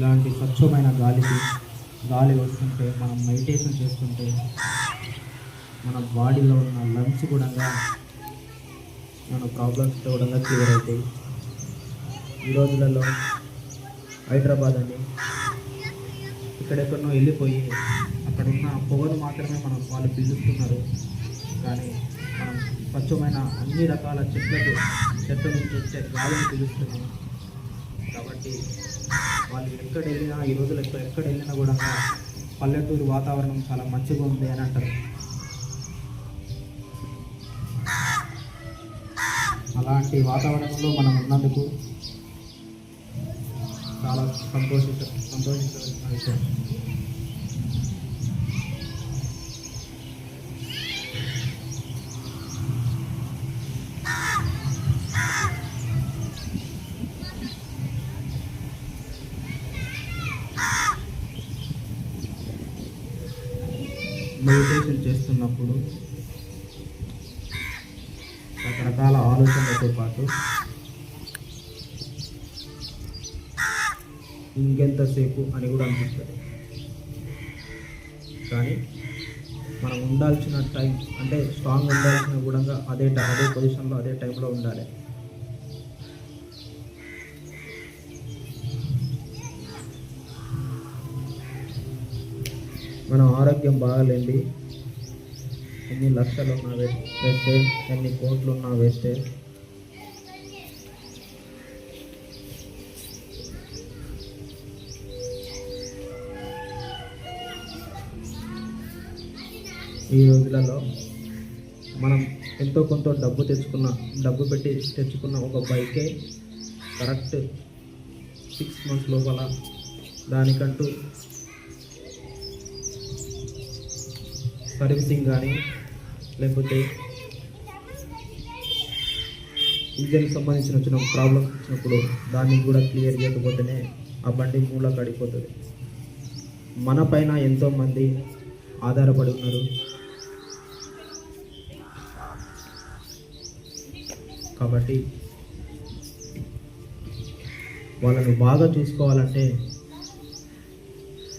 ఇలాంటి స్వచ్ఛమైన గాలి వస్తుంటే మనం మెడిటేషన్ చేస్తుంటే మన బాడీలో ఉన్న లంగ్స్ కూడా మన ప్రాబ్లమ్స్ కూడా క్లియర్ అవుతాయి. ఈ రోజులలో హైదరాబాద్ అని ఎక్కడెక్కడనో వెళ్ళిపోయి అక్కడ ఉన్న పొగను మాత్రమే వాళ్ళు పీలుస్తున్నారు. కానీ మనం స్వచ్ఛమైన అన్ని రకాల చెట్ల నుంచి వచ్చే గాలిని పీలుస్తున్నాము. కాబట్టి వాళ్ళు ఎక్కడ వెళ్ళినా ఈ రోజులు ఎక్కడ వెళ్ళినా కూడా పల్లెటూరు వాతావరణం చాలా మంచిగా ఉంది అని అంటారు. అలాంటి వాతావరణంలో మనం ఉన్నందుకు చాలా సంతోషించవలసిన విషయం. మెడిటేషన్ చేస్తున్నప్పుడు రకరకాల ఆలోచనలతో పాటు ఇంకెంతసేపు అని కూడా అనిపిస్తుంది. కానీ మనం ఉండాల్సిన టైం అంటే స్ట్రాంగ్ ఉండాల్సిన కూడా అదే పొజిషన్లో అదే టైంలో ఉండాలి. మన ఆరోగ్యం బాగాలేండి, ఎన్ని లక్షలు ఉన్నా వేస్తే, ఎన్ని కోట్లు ఉన్నా వేస్తే. ఈ రోజులలో మనం ఎంతో కొంత డబ్బు పెట్టి తెచ్చుకున్న ఒక బైకే కరెక్ట్ 6 months లోపల దానికంటూ సర్వీసింగ్ కానీ లేకపోతే ఇంజన్కి సంబంధించిన ప్రాబ్లమ్స్ వచ్చినప్పుడు దాన్ని కూడా క్లియర్ చేయకపోతేనే ఆ బండి మూల కడిపోతుంది. మన పైన ఎంతోమంది ఆధారపడి ఉన్నారు. కాబట్టి వాళ్ళని బాగా చూసుకోవాలంటే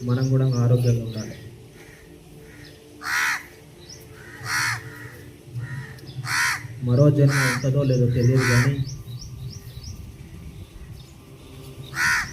మనం కూడా ఆరోగ్యంగా ఉండాలి. మరో జన్మ ఉంటుందో లేదో తెలియదు, కానీ